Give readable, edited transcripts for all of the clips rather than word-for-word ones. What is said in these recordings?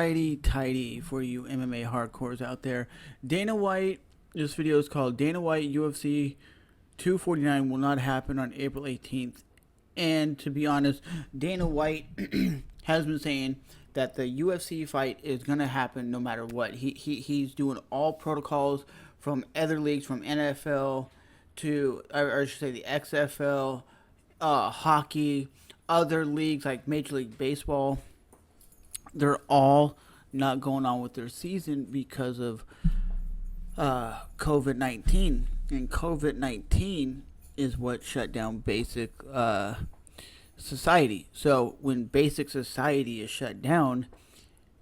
righty tighty for you MMA hardcores out there. Dana White, this video is called Dana White UFC 249 will not happen on April 18th. And to be honest, Dana White has been saying that the UFC fight is going to happen no matter what. He's doing all protocols from other leagues, from NFL to, or I should say the XFL, hockey, other leagues like Major League Baseball. They're all not going on with their season because of COVID-19. And COVID-19 is what shut down basic society. So when basic society is shut down,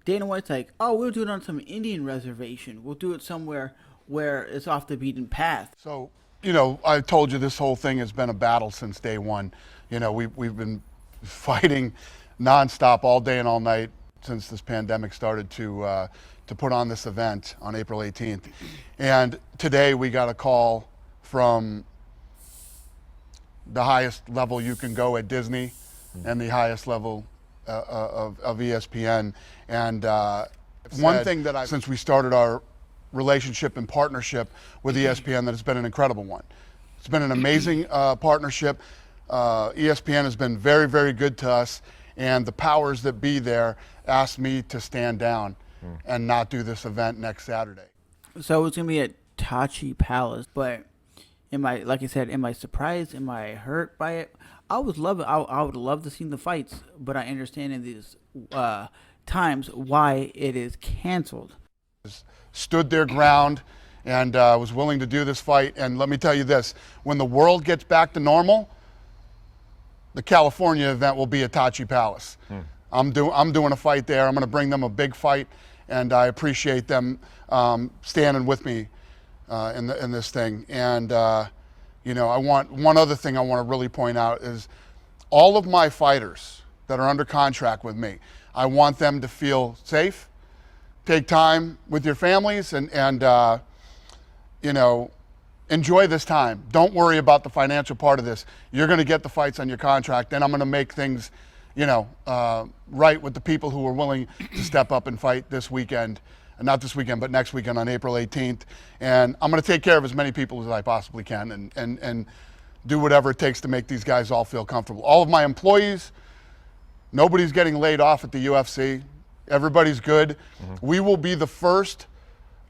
Dana White's like, oh, we'll do it on some Indian reservation. We'll do it somewhere where it's off the beaten path. So, you know, I told you this whole thing has been a battle since day one. You know, we've been fighting nonstop all day and all night since this pandemic started to put on this event on April 18th. And today we got a call from the highest level you can go at Disney and the highest level of ESPN. And one thing that since we started our relationship and partnership with ESPN, that has been an incredible one. It's been an amazing partnership. ESPN has been very, very good to us, and the powers that be there asked me to stand down and not do this event next Saturday. So it's going to be at Tachi Palace, but like I said, am I surprised? Am I hurt by it? I would love it. I would love to see the fights, but I understand in these times why it is canceled. Stood their ground and was willing to do this fight. And let me tell you this, when the world gets back to normal, the California event will be at Tachi Palace. I'm doing a fight there. I'm going to bring them a big fight, and I appreciate them standing with me in this thing. And you know, one other thing I want to really point out is all of my fighters that are under contract with me, I want them to feel safe, take time with your families, and you know, enjoy this time. Don't worry about the financial part of this. You're going to get the fights on your contract, and I'm going to make things, you know, right with the people who are willing to step up and fight this weekend. Not this weekend, but next weekend on April 18th. And I'm going to take care of as many people as I possibly can and do whatever it takes to make these guys all feel comfortable. All of my employees, nobody's getting laid off at the UFC. Everybody's good. We will be the first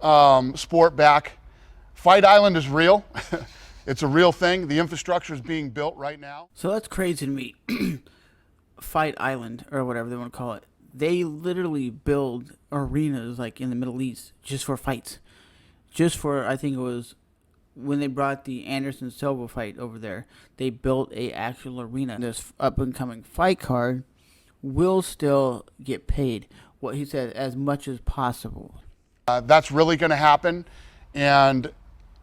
sport back. Fight Island is real. It's a real thing. The infrastructure is being built right now. So that's crazy to me. Fight Island, or whatever they want to call it. They literally build arenas like in the Middle East just for fights. Just for, I think it was when they brought the Anderson Silva fight over there, they built a actual arena. This up and coming fight card will still get paid, what he said, as much as possible. That's really going to happen, and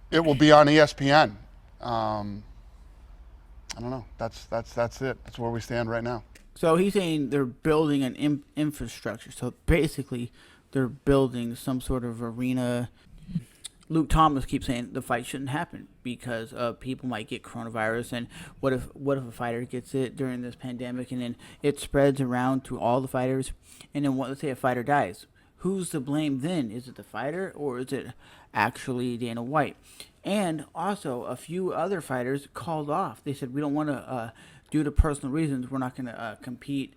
it will be on ESPN. I don't know. That's it. That's where we stand right now. So he's saying they're building an infrastructure. So basically, they're building some sort of arena. Luke Thomas keeps saying the fight shouldn't happen because people might get coronavirus. And what if a fighter gets it during this pandemic and then it spreads around to all the fighters? And then let's say a fighter dies. Who's to blame then? Is it the fighter or is it actually Dana White? And also, a few other fighters called off. They said, we don't want to... due to personal reasons, we're not going to compete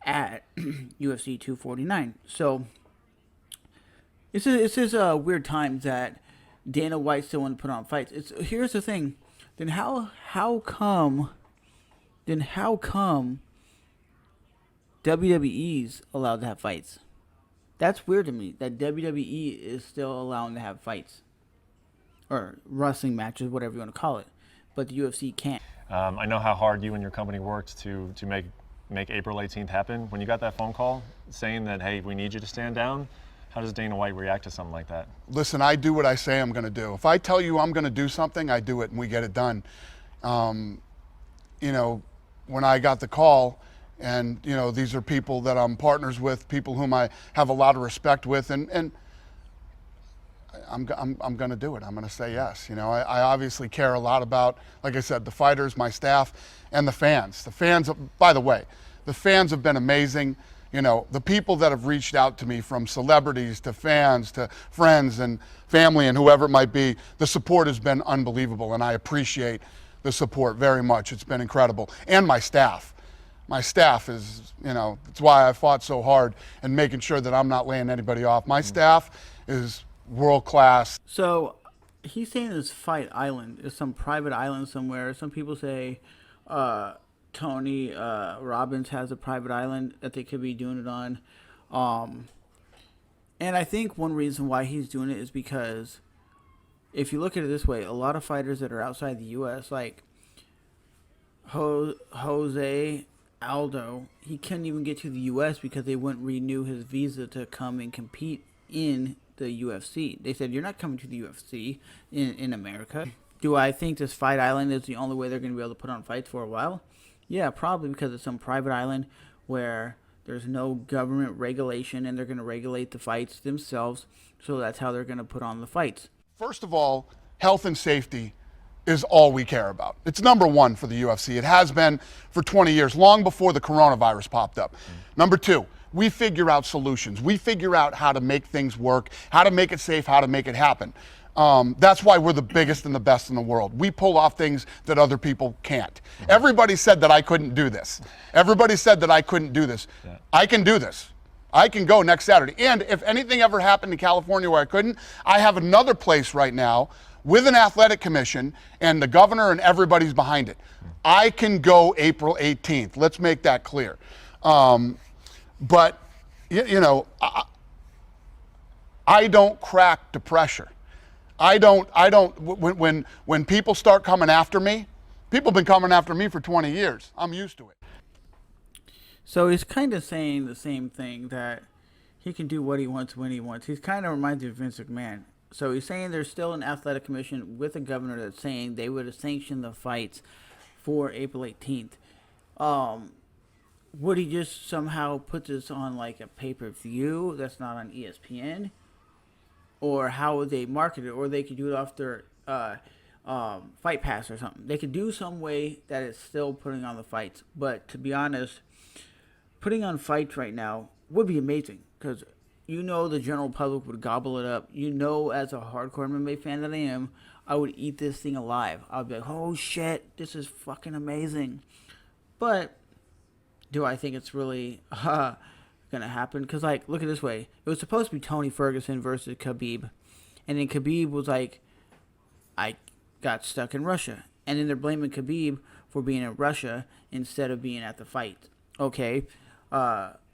at UFC 249. So this is weird times that Dana White still want to put on fights. Here's the thing. Then how come WWE's allowed to have fights? That's weird to me that WWE is still allowing to have fights or wrestling matches, whatever you want to call it, but the UFC can't. I know how hard you and your company worked to make April 18th happen. When you got that phone call saying that, hey, we need you to stand down, how does Dana White react to something like that? Listen, I do what I say I'm going to do. If I tell you I'm going to do something, I do it and we get it done. You know, when I got the call, and you know, these are people that I'm partners with, people whom I have a lot of respect with, and I'm going to do it. I'm going to say yes. You know, I obviously care a lot about, like I said, the fighters, my staff, and the fans. The fans, by the way, the fans have been amazing. You know, the people that have reached out to me, from celebrities to fans to friends and family and whoever it might be, the support has been unbelievable, and I appreciate the support very much. It's been incredible. And my staff. My staff is, you know, that's why I fought so hard and making sure that I'm not laying anybody off. My staff is world class. So he's saying this Fight Island is some private island somewhere. Some people say Tony Robbins has a private island that they could be doing it on. And I think one reason why he's doing it is because if you look at it this way, a lot of fighters that are outside the U.S., like Jose Aldo, he couldn't even get to the U.S. because they wouldn't renew his visa to come and compete in the UFC. They said, you're not coming to the UFC in America. Do I think this Fight Island is the only way they're going to be able to put on fights for a while? Yeah, probably, because it's some private island where there's no government regulation and they're going to regulate the fights themselves. So that's how they're going to put on the fights. First of all, health and safety is all we care about. It's number one for the UFC. It has been for 20 years, long before the coronavirus popped up. Number two, we figure out solutions. We figure out how to make things work, how to make it safe, how to make it happen. That's why we're the biggest and the best in the world. We pull off things that other people can't. Everybody said that I couldn't do this. Everybody said that I couldn't do this. Yeah. I can do this. I can go next Saturday. And if anything ever happened in California where I couldn't, I have another place right now with an athletic commission and the governor and everybody's behind it. I can go April 18th. Let's make that clear. But, you know, I don't crack to pressure. When people start coming after me, people have been coming after me for 20 years. I'm used to it. So he's kind of saying the same thing, that he can do what he wants when he wants. He's kind of reminds me of Vince McMahon. So he's saying there's still an athletic commission with a governor that's saying they would have sanctioned the fights for April 18th. Would he just somehow put this on like a pay-per-view that's not on ESPN? Or how would they market it? Or they could do it off their Fight Pass or something. They could do some way that it's still putting on the fights. But to be honest, putting on fights right now would be amazing, because you know the general public would gobble it up. You know, as a hardcore MMA fan that I am, I would eat this thing alive. I would be like, oh shit, this is fucking amazing. But do I think it's really gonna happen? Because, like, look at it this way. It was supposed to be Tony Ferguson versus Khabib. And then Khabib was like, I got stuck in Russia. And then they're blaming Khabib for being in Russia instead of being at the fight. Okay.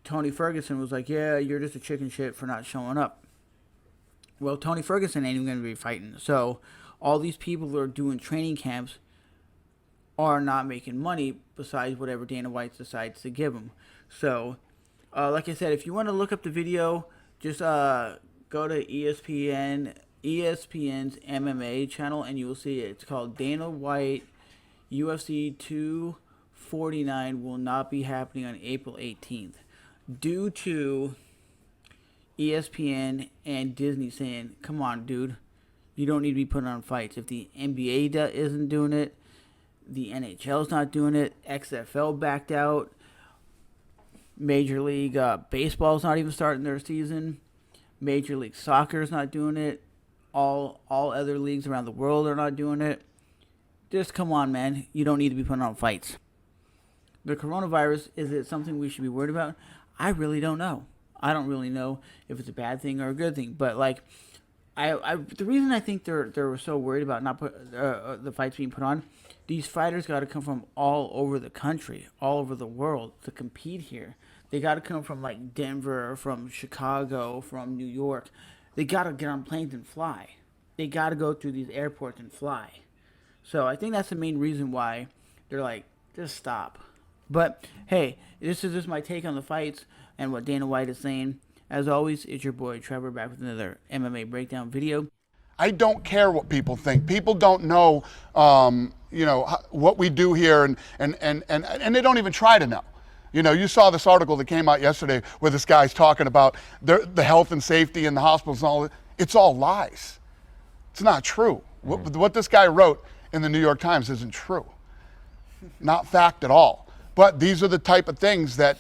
Tony Ferguson was like, yeah, you're just a chicken shit for not showing up. Well, Tony Ferguson ain't even going to be fighting. So all these people who are doing training camps are not making money besides whatever Dana White decides to give them. So, like I said, if you want to look up the video, just go to ESPN's MMA channel and you will see it. It's called Dana White UFC 249 will not be happening on April 18th. Due to ESPN and Disney saying, come on, dude, you don't need to be putting on fights. If the NBA isn't doing it, the NHL's not doing it, XFL backed out, Major League Baseball's not even starting their season, Major League Soccer's not doing it, all other leagues around the world are not doing it. Just come on, man. You don't need to be putting on fights. The coronavirus, is it something we should be worried about? I really don't know. I don't really know if it's a bad thing or a good thing. But, like, the reason I think they're so worried about not the fights being put on, these fighters got to come from all over the country, all over the world to compete here. They got to come from, like, Denver, from Chicago, from New York. They got to get on planes and fly. They got to go through these airports and fly. So I think that's the main reason why they're like, just stop. But, hey, this is just my take on the fights and what Dana White is saying. As always, it's your boy Trevor back with another MMA breakdown video. I don't care what people think. People don't know, what we do here, and they don't even try to know. You know, you saw this article that came out yesterday where this guy's talking about the health and safety in the hospitals and all that. It's all lies. It's not true. What this guy wrote in the New York Times isn't true. Not fact at all. But these are the type of things that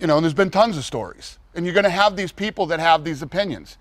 You know, and there's been tons of stories. And you're going to have these people that have these opinions.